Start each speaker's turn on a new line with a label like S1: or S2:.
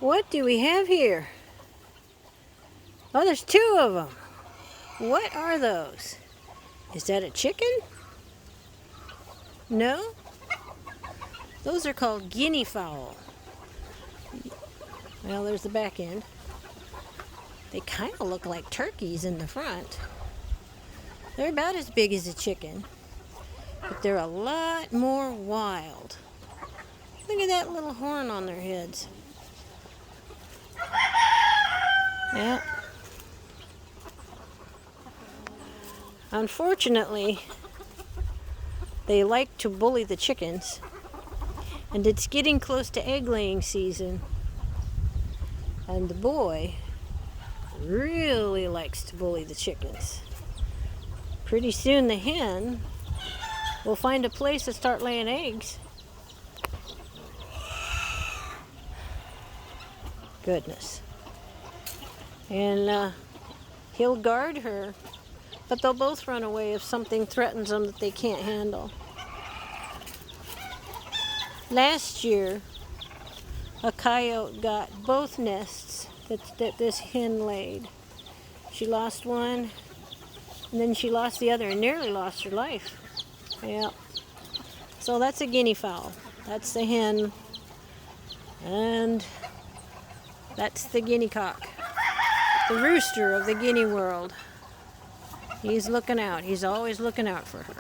S1: What do we have here? Oh, there's two of them. What are those? Is that a chicken? No? Those are called guineafowl. Well, there's the back end. They kind of look like turkeys in the front. They're about as big as a chicken, but they're a lot more wild. Look at that little horn on their heads. Yeah. Unfortunately, they like to bully the chickens, and it's getting close to egg laying season. And the boy really likes to bully the chickens. Pretty soon the hen will find a place to start laying eggs. Goodness. And he'll guard her, but they'll both run away if something threatens them that they can't handle. Last year, a coyote got both nests that this hen laid. She lost one, and then she lost the other and nearly lost her life. Yeah. So that's a guineafowl. That's the hen. And that's the guinea cock. The rooster of the guinea world. He's looking out. He's always looking out for her.